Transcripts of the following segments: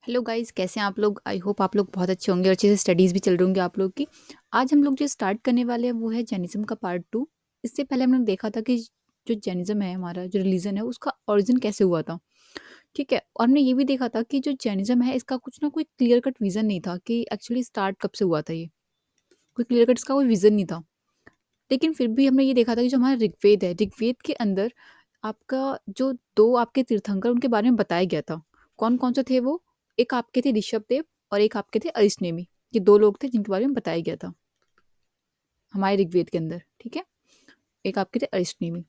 Hello guys, कैसे हैं आप लोग? आई होप आप लोग बहुत अच्छे होंगे और अच्छे से स्टडीज़ भी चल रही होंगी आप लोग की। आज हम लोग जो स्टार्ट करने वाले हैं वो है जैनिज़्म का पार्ट 2। इससे पहले हमने देखा था कि जो जैनिज़्म है, हमारा जो रिलीजन है, उसका ओरिजिन कैसे हुआ था। ठीक है? और हमने ये भी देखा था कि जो जैनिज़्म है इसका कुछ ना कोई क्लियर कट विज़न नहीं था कि एक्चुअली स्टार्ट कब से हुआ था ये। कोई क्लियर कट इसका कोई विज़न नहीं था। लेकिन फिर भी हमने ये देखा था कि जो हमारा ऋग्वेद है, ऋग्वेद के अंदर आपका जो 2 आपके तीर्थंकर उनके बारे में बताया गया था। कौन-कौन से थे वो? एक आपके थे ऋषभदेव और एक आपके थे अरिष्टेमी। ये 2 लोग थे जिनके बारे में बताया गया था, हमारे ऋग्वेद के अंदर, ठीक है? एक आपके थे अरिष्टेमी।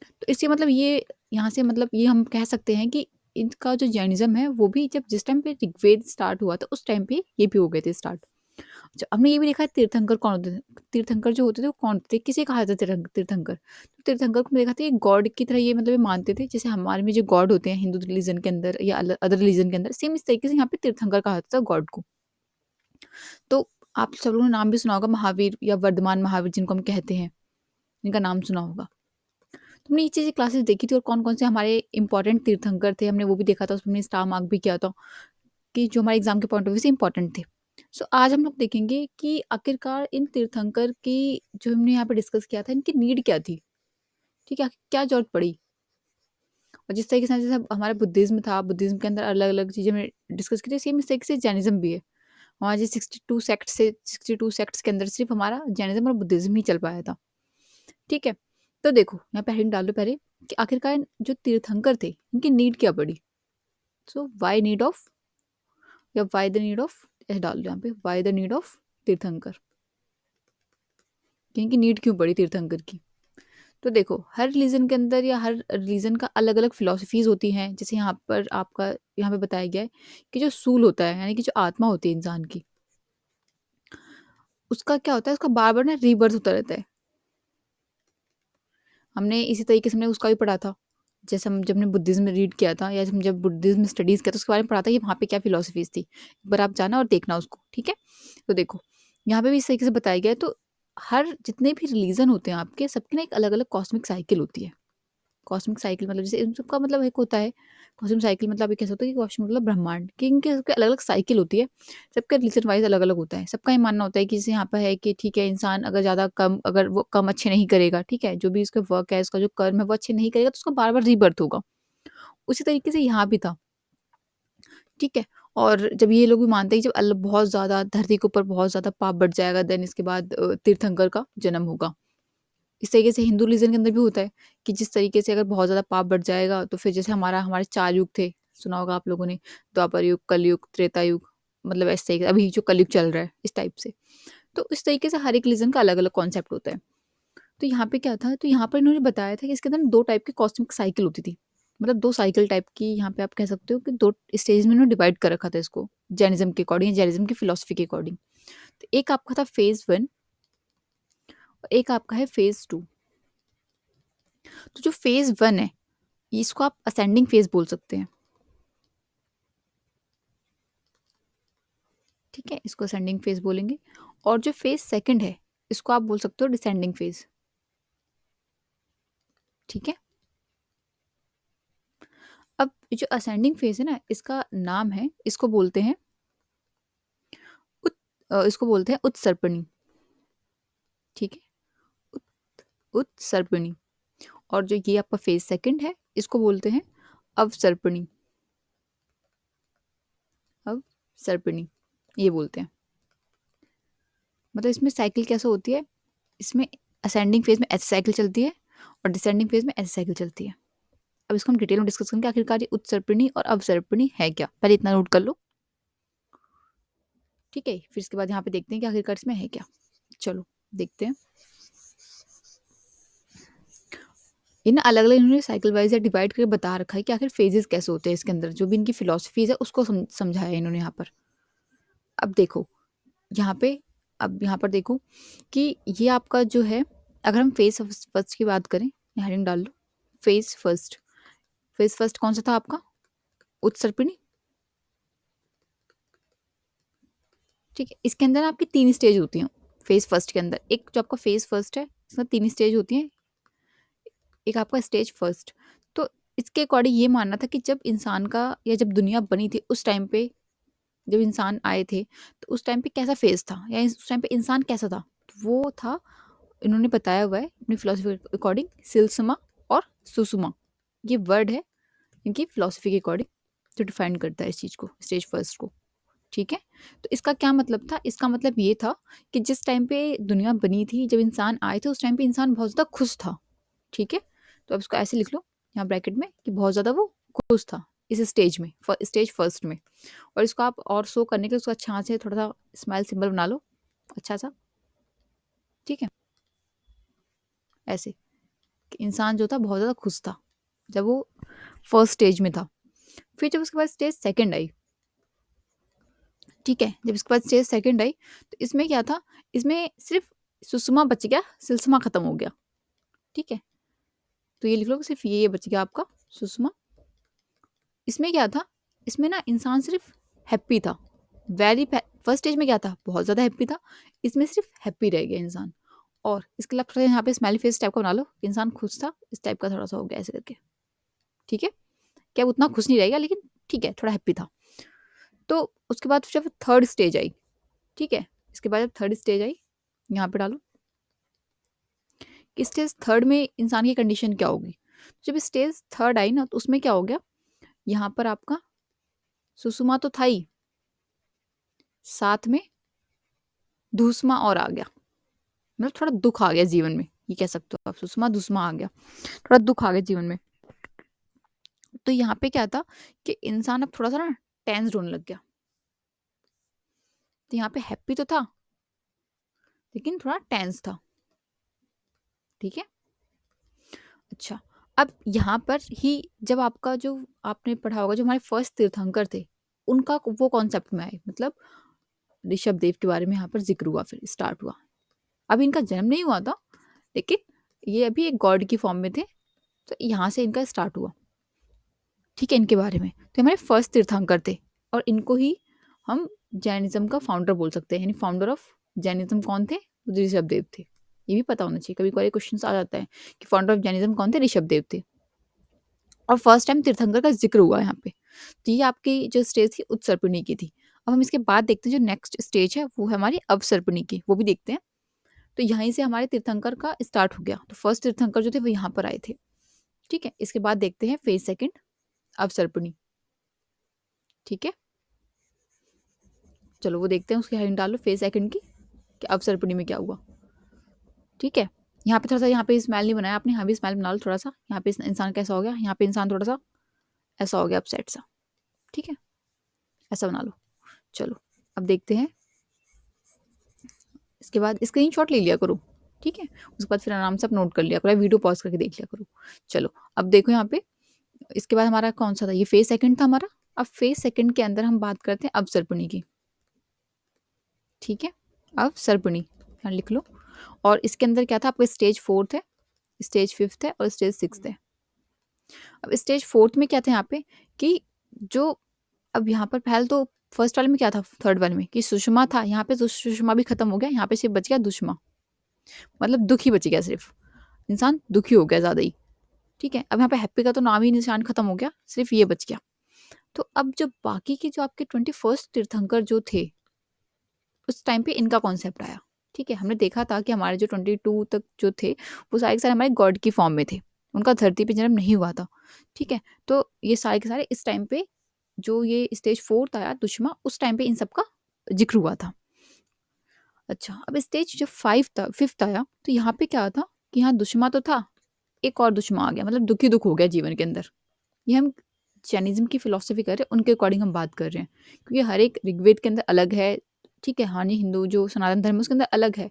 तो इससे मतलब ये यहाँ से मतलब ये हम कह सकते हैं कि इनका जो जैनिज़्म है वो भी जब जिस टाइम पे ऋग्वेद स्टार्ट हुआ था उस टाइम पे ये भी हो गए थे स्टार्ट। अच्छा, हमने ये भी देखा है तीर्थंकर कौन होते थे। तीर्थंकर जो होते थे वो कौन थे, किसे कहा जाता है तीर्थंकर? तो तीर्थंकर को मैंने देखा था ये गॉड की तरह ये मतलब ये मानते थे, जैसे हमारे में जो गॉड होते हैं हिंदू रिलीजन के अंदर या अदर रिलीजन के अंदर, सेम इस तरीके से यहाँ पे तीर्थंकर कहा जाता था गॉड को। तो आप सब लोगों ने नाम भी सुना होगा, महावीर या वर्धमान महावीर जिनको हम कहते हैं, इनका नाम सुना होगा। तो हमने ये चीज़ें क्लासेस देखी थी और कौन कौन से हमारे इंपॉर्टेंट तीर्थंकर थे हमने वो भी देखा था, उसमें स्टार मार्क भी किया था कि जो हमारे एग्जाम के पॉइंट ऑफ व्यू से इंपॉर्टेंट थे। सो आज हम लोग देखेंगे कि आखिरकार इन तीर्थंकर की जो हमने यहाँ पे डिस्कस किया था, इनकी नीड क्या थी? ठीक है, क्या ज़रूरत पड़ी? और जिस तरीके से जैसे हमारा बुद्धिज़्म था, बुद्धिज़्म के अंदर अलग-अलग चीज़ें हमने डिस्कस की थी, सेम इस तरीके से जैनिज़्म भी है। हमारे जो 62 सेक्ट्स के अंदर सिर्फ़ हमारा जैनिज़्म और बुद्धिज़्म ही चल पाया था। ठीक है? तो देखो, यहाँ पे हेडिंग डाल दो पहले कि आखिरकार जो तीर्थंकर थे, इनकी नीड क्या पड़ी? सो व्हाई नीड ऑफ या व्हाई द नीड ऑफ, ऐसे डाल दो यहाँ पे, व्हाई द नीड ऑफ तीर्थंकर, कि इनकी नीड क्यों पड़ी तीर्थंकर की। तो देखो, हर रिलीजन के अंदर या हर रिलीजन का अलग अलग फिलोसफीज होती हैं। जैसे यहाँ पर आपका यहाँ पे बताया गया है कि जो सूल होता है, यानी कि जो आत्मा होती है इंसान की, उसका क्या होता है, उसका बार बार ना रीबर्थ होता रहता है। हमने इसी तरीके से हमने उसका भी पढ़ा था, जैसे हम जब हमने बुद्धिज्म रीड किया था या हम जब बुद्धिज्म स्टडीज किया था उसके बारे में पढ़ा था कि वहाँ पे क्या फिलोसफीज थी। एक बार आप जाना और देखना उसको, ठीक है? तो देखो, यहाँ पे भी इस तरीके से बताया गया है। तो हर जितने भी रिलीजन होते हैं आपके, सबकी ना एक अलग अलग कॉस्मिक साइकिल होती है। कॉस्मिक साइकिल मतलब जैसे इन सबका मतलब एक होता है, कॉस्मिक साइकिल मतलब ये कह सकते हो कि कॉस्मिक मतलब ब्रह्मांड, कि इनके सबके अलग अलग साइकिल होती है। सबका रिलीजन वाइज अलग अलग होता है। सबका ये मानना होता है कि जैसे यहाँ पर है कि ठीक है, इंसान अगर ज़्यादा कम, अगर वो कम अच्छे नहीं करेगा, ठीक है, जो भी उसका वर्क है, उसका जो कर्म है वो अच्छे नहीं करेगा, तो उसको बार बार रीबर्थ होगा। उसी तरीके से यहाँ भी था, ठीक है। और जब ये लोग भी मानते हैं कि जब अल्लाह बहुत ज़्यादा धरती के ऊपर बहुत ज़्यादा पाप बढ़ जाएगा, देन इसके बाद तीर्थंकर का जन्म होगा। इस तरीके से हिंदू रिलीजन के अंदर भी होता है कि जिस तरीके से अगर बहुत ज़्यादा पाप बढ़ जाएगा तो फिर जैसे हमारे 4 युग थे, सुना होगा आप लोगों ने, द्वापर युग, कलयुग, त्रेता युग, मतलब ऐसे तरीके अभी जो कलयुग चल रहा है इस टाइप से। तो इस तरीके से हर एक रिलीजन का अलग-अलग कॉन्सेप्ट होता है। तो यहाँ पे क्या था, तो यहाँ पर इन्होंने बताया था कि इसके अंदर 2 टाइप की कॉस्मिक साइकिल होती थी। मतलब 2 साइकिल टाइप की, यहाँ पे आप कह सकते हो कि 2 स्टेज में इन्होंने डिवाइड कर रखा था इसको, जैनिज़्म के अकॉर्डिंग, जैनिज़्म की फिलॉसफी के अकॉर्डिंग। तो एक आपका था फेज़ 1 और एक आपका है फेज़ 2। तो जो फेज़ 1 है, इसको आप असेंडिंग फेज बोल सकते हैं, ठीक है? इसको असेंडिंग फेज बोलेंगे। और जो फेज सेकंड है, इसको आप बोल सकते हो डिसेंडिंग फेज, ठीक है? अब ये जो असेंडिंग फेज है ना, इसका नाम है, इसको बोलते हैं इसको बोलते हैं उत्सर्पणी, ठीक है? उत उत्सर्पणी। और जो ये आपका फेज सेकंड है, इसको बोलते हैं अवसर्पणी, अवसर्पणी, ये बोलते हैं। मतलब इसमें साइकिल कैसे होती है, इसमें असेंडिंग फेज में ऐसी साइकिल चलती है और डिसेंडिंग फेज में ऐसी साइकिल चलती है। अब इसको हम डिटेल में डिस्कस करेंगे आखिरकार ये उत्सर्पिणी और अवसर्पिणी है क्या, पहले इतना नोट कर लो, ठीक है? फिर इसके बाद यहाँ पे देखते हैं कि आखिरकार इसमें है क्या। चलो देखते हैं। इन अलग अलग इन्होंने साइकिल वाइज या डिवाइड करके बता रखा है कि आखिर फेजेस कैसे होते हैं इसके अंदर, जो भी इनकी फिलोसफीज है उसको समझाया है इन्होंने यहाँ पर। अब देखो यहाँ पे, अब यहाँ पर देखो कि ये आपका जो है, अगर हम फेज फर्स्ट की बात करें, हेडिंग डाल लो, फेज फर्स्ट। फेज फर्स्ट कौन सा था आपका? उत्सर्पिणी, ठीक है? इसके अंदर आपकी 3 स्टेज होती हैं फेज़ फर्स्ट के अंदर। एक जो आपका फेज़ फर्स्ट है, इसमें 3 स्टेज होती हैं। एक आपका स्टेज फर्स्ट, तो इसके अकॉर्डिंग ये मानना था कि जब इंसान का या जब दुनिया बनी थी उस टाइम पे जब इंसान आए थे तो उस टाइम पे कैसा फेज था, या उस टाइम पे इंसान कैसा था? तो वो था, इन्होंने बताया हुआ है अपनी फिलोसफी के अकॉर्डिंग, सिलसिमा और सुषुमा, ये वर्ड है इनकी फिलोसफी के अकॉर्डिंग, जो डिफाइन करता है इस चीज़ को, स्टेज फर्स्ट को। ठीक है, तो इसका क्या मतलब था? इसका मतलब ये था कि जिस टाइम पे दुनिया बनी थी, जब इंसान आए थे, उस टाइम पे इंसान बहुत ज़्यादा खुश था। ठीक है, तो अब इसको ऐसे लिख लो यहाँ ब्रैकेट में कि बहुत ज़्यादा वो खुश था इस स्टेज में, स्टेज फर्स्ट में। और इसको आप और शो करने के लिए उसका अच्छा से थोड़ा सा स्माइल सिंबल बना लो, अच्छा सा। ठीक है, ऐसे कि इंसान जो था बहुत ज़्यादा खुश था जब वो फर्स्ट स्टेज में था। फिर जब उसके बाद स्टेज सेकंड आई, ठीक है, जब इसके बाद स्टेज सेकंड आई तो इसमें क्या था? इसमें सिर्फ सुषमा बच गया, सिलसिमा खत्म हो गया। ठीक है, तो ये लिख लो कि सिर्फ ये बच गया आपका, सुषमा। इसमें क्या था? इसमें ना इंसान सिर्फ हैप्पी था। फर्स्ट स्टेज में क्या था? बहुत ज़्यादा हैप्पी था। इसमें सिर्फ हैप्पी रह गया इंसान। और इसके अलावा थोड़ा यहाँ पे स्माइली फेस टाइप का बना लो, इंसान खुश था, इस टाइप का थोड़ा सा हो गया ऐसे करके। ठीक है, क्या उतना खुश नहीं रहेगा, लेकिन ठीक है, थोड़ा हैप्पी था। तो उसके बाद जब थर्ड स्टेज आई, ठीक है, इसके बाद जब थर्ड स्टेज आई, यहाँ पे डालो कि स्टेज थर्ड में इंसान की कंडीशन क्या होगी। जब स्टेज थर्ड आई ना, तो उसमें क्या हो गया? यहाँ पर आपका सुषुमा तो था ही, साथ में धूसमा और आ गया, मतलब थोड़ा दुख आ गया जीवन में, ये कह सकते हो आप, सुषमा धूसमा आ गया, थोड़ा दुख आ गया जीवन में। तो यहाँ पे क्या था कि इंसान अब थोड़ा सा ना टेंस्ड होने लग गया। तो यहाँ पे हैप्पी तो था, लेकिन थोड़ा टेंस था। ठीक है, अच्छा, अब यहाँ पर ही जब आपका जो आपने पढ़ा होगा, जो हमारे फर्स्ट तीर्थंकर थे, उनका वो कॉन्सेप्ट में आए, मतलब ऋषभ देव के बारे में यहाँ पर जिक्र हुआ, फिर स्टार्ट हुआ। अब इनका जन्म नहीं हुआ था, लेकिन ये अभी एक गॉड की फॉर्म में थे, तो यहाँ से इनका स्टार्ट हुआ। ठीक है, इनके बारे में तो हमारे फर्स्ट तीर्थंकर थे, और इनको ही हम जैनिज्म का फाउंडर बोल सकते हैं, यानी फाउंडर ऑफ जैनिज्म कौन थे? ऋषभ देव थे। ये भी पता होना चाहिए, कभी कभी क्वेश्चन आ जाता है कि फाउंडर ऑफ जैनिज्म कौन थे? ऋषभ देव थे। और फर्स्ट टाइम तीर्थंकर का जिक्र हुआ यहाँ पे। तो ये आपकी जो स्टेज थी उत्सर्पिणी की थी। अब हम इसके बाद देखते हैं जो नेक्स्ट स्टेज है, वो है हमारी अवसर्पिणी की, वो भी देखते हैं। तो यहीं से हमारे तीर्थंकर का स्टार्ट हो गया। तो फर्स्ट तीर्थंकर जो थे वो यहाँ पर आए थे। ठीक है, इसके बाद देखते हैं फेज सेकंड, अवसर्पिणी। ठीक है, चलो वो देखते हैं, उसकी हेडिंग डालो फेज सेकंड की कि अवसर्पिणी में क्या हुआ। ठीक है, यहाँ पे थोड़ा सा, यहाँ पे स्माइल नहीं बनाया आपने, यहाँ भी स्माइल बना लो थोड़ा सा। यहाँ पे इंसान कैसा हो गया? यहाँ पे इंसान थोड़ा सा ऐसा हो गया, अपसेट सा। ठीक है, ऐसा बना लो। चलो अब देखते हैं, इसके बाद स्क्रीनशॉट ले लिया करो। ठीक है, उसके बाद फिर आराम से आप नोट कर लिया करो, वीडियो पॉज करके देख लिया करो। चलो अब देखो यहाँ पे, इसके बाद हमारा कौन सा था? ये फेज सेकंड था हमारा। अब फेज सेकंड के अंदर हम बात करते हैं अवसर्पिणी की। ठीक है, अवसर्पिणी यहाँ लिख लो। और इसके अंदर क्या था? आपका स्टेज फोर्थ है, स्टेज फिफ्थ है और स्टेज सिक्स्थ है। अब स्टेज फोर्थ में क्या था यहाँ पे कि जो, अब यहाँ पर पहले तो फर्स्ट वाले में क्या था, थर्ड वाले में कि सुषमा था, यहाँ पे तो सुषमा भी खत्म हो गया, यहाँ पे सिर्फ बच गया दुष्मा, मतलब दुखी बच गया, सिर्फ इंसान दुखी हो गया ज़्यादा ही। ठीक है, अब यहाँ पे हैप्पी का तो नाम ही निशान खत्म हो गया, सिर्फ ये बच गया। तो अब जो बाकी के जो आपके 21st तीर्थंकर जो थे, उस टाइम पे इनका कॉन्सेप्ट आया। ठीक है, हमने देखा था कि हमारे जो 22 तक जो थे, वो सारे के सारे हमारे गॉड की फॉर्म में थे, उनका धरती पे जन्म नहीं हुआ था। ठीक है, तो ये सारे के सारे इस टाइम पे, जो ये स्टेज फोर्थ आया दुष्मा, उस टाइम पे इन सब का जिक्र हुआ था। अच्छा, अब स्टेज जो फाइव था, फिफ्थ आया, तो यहाँ पे क्या था कि यहाँ दुष्मा तो था, एक और दुश्मन आ गया, मतलब दुखी दुख हो गया जीवन के अंदर। ये हम जैनिज्म की फिलोसफी कर रहे हैं, उनके अकॉर्डिंग हम बात कर रहे हैं, क्योंकि हर एक ऋग्वेद के अंदर अलग है। ठीक है, हानि हिंदू जो सनातन धर्म है उसके अंदर अलग है,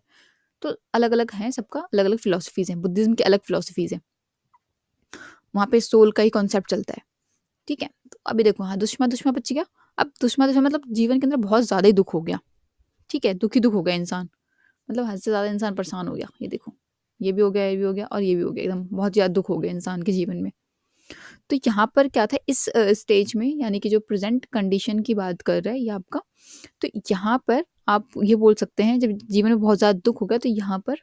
तो अलग अलग है, सबका अलग अलग फिलोसफीज हैं, बुद्धिज्म की अलग फिलोसफीज हैं, वहाँ पे सोल का ही कॉन्सेप्ट चलता है। ठीक है, तो अभी देखो, हाँ दुश्मन दुश्मन बच गया। अब दुश्मन दुश्मन मतलब जीवन के अंदर बहुत ज़्यादा ही दुख हो गया। ठीक है, दुखी दुख हो गया इंसान, मतलब हद से ज़्यादा इंसान परेशान हो गया। ये देखो, ये भी हो गया, ये भी हो गया और ये भी हो गया, एकदम बहुत ज़्यादा दुख हो गया इंसान के जीवन में। तो यहाँ पर क्या था इस स्टेज में, यानी कि जो प्रेजेंट कंडीशन की बात कर रहा है ये आपका, तो यहाँ पर आप ये बोल सकते हैं, जब जीवन में बहुत ज़्यादा दुख होगा, तो यहाँ पर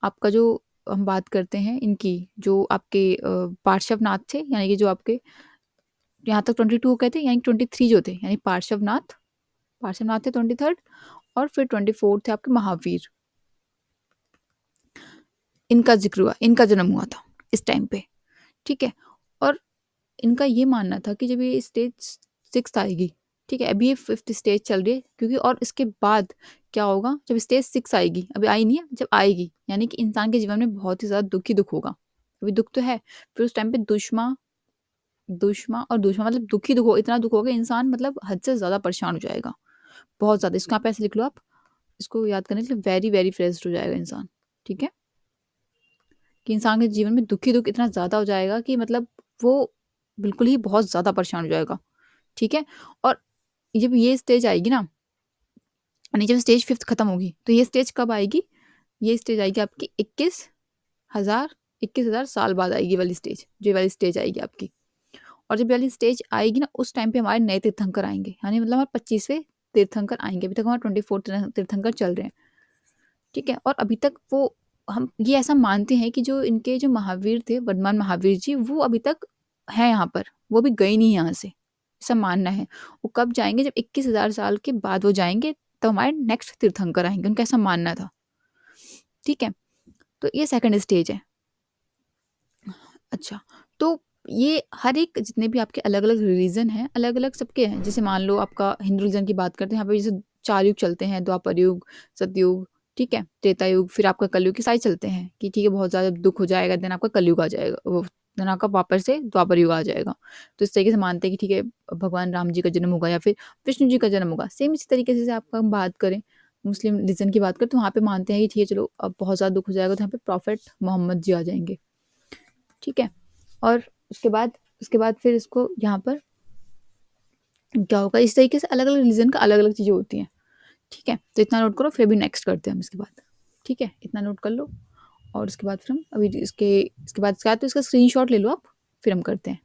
आपका जो, हम बात करते हैं इनकी, जो आपके पार्श्वनाथ थे, यानी कि जो आपके यहाँ तक 22 हो गए थे, यानी 23 जो थे, यानी पार्श्वनाथ, पार्श्वनाथ थे 23rd, और फिर 24 थे आपके महावीर। इनका जिक्र हुआ, इनका जन्म हुआ था इस टाइम पे, ठीक है। और इनका ये मानना था कि जब ये स्टेज 6 आएगी, ठीक है, अभी ये 5th स्टेज चल रही है, क्योंकि और इसके बाद क्या होगा, जब स्टेज 6 आएगी, अभी आई नहीं है, जब आएगी यानी कि इंसान के जीवन में बहुत ही ज़्यादा दुख ही दुख होगा। अभी दुख तो है, फिर उस टाइम पे दुश्मन, दुश्मन और दुश्मन मतलब दुख ही दुख हो, इतना दुख होगा इंसान मतलब हद से ज़्यादा परेशान हो जाएगा, बहुत ज़्यादा। इसको आप ऐसे लिख लो, आप इसको याद करने के लिए वेरी वेरी फ्रेस्ड हो जाएगा इंसान, ठीक है, कि इंसान के जीवन में दुख ही दुख इतना ज़्यादा हो जाएगा कि मतलब वो बिल्कुल ही बहुत ज़्यादा परेशान हो जाएगा, ठीक है। और जब ये स्टेज आएगी ना, यानी जब स्टेज 5th खत्म होगी, तो ये स्टेज कब आएगी, ये स्टेज आएगी आपकी 21,000 साल बाद आएगी वाली स्टेज, जो ये वाली स्टेज आएगी आपकी। और जब ये वाली स्टेज आएगी ना, उस टाइम पे हमारे नए तीर्थंकर आएंगे, यानी मतलब हमारे 25वें तीर्थंकर आएंगे। अभी तक हमारे 24 तीर्थंकर चल रहे हैं, ठीक है। और अभी तक वो, हम ये ऐसा मानते हैं कि जो इनके जो महावीर थे, वर्धमान महावीर जी, वो अभी तक है यहाँ पर, वो भी गए नहीं यहाँ से, ऐसा मानना है। वो कब जाएंगे, जब 21,000 साल के बाद वो जाएंगे, तो हमारे नेक्स्ट तीर्थंकर आएंगे, उनका ऐसा मानना था, ठीक है। तो ये सेकंड स्टेज है। अच्छा, तो ये हर एक जितने भी आपके अलग अलग रिलीजन हैं, अलग अलग सबके हैं। जैसे मान लो आपका हिंदू रिलीजन की बात करते हैं, यहाँ पे जैसे 4 युग चलते हैं, द्वापर युग, सतयुग, ठीक है, त्रेता युग, फिर आपका कलयुग, के सारे चलते हैं कि ठीक है बहुत ज़्यादा दुख हो जाएगा, देन आपका कलयुग आ जाएगा, वो देन आपका वापस से द्वापर युग आ जाएगा। तो इस तरीके से मानते हैं कि ठीक है भगवान राम जी का जन्म होगा या फिर विष्णु जी का जन्म होगा। सेम इसी तरीके से आपका हम बात करें, मुस्लिम रिलीजन की बात करें, तो वहाँ पे मानते हैं कि ठीक है चलो अब बहुत ज़्यादा दुख हो जाएगा, तो यहाँ पे प्रॉफिट मोहम्मद जी आ जाएंगे, ठीक है। और उसके बाद फिर इसको यहाँ पर क्या होगा, इस तरीके से अलग अलग रिलीजन का अलग अलग चीज़ें होती हैं, ठीक है। तो इतना नोट करो, फिर भी नेक्स्ट करते हैं हम इसके बाद, ठीक है, इतना नोट कर लो। और उसके बाद फिर हम अभी इसके बाद तो इसका स्क्रीनशॉट ले लो आप, फिर हम करते हैं।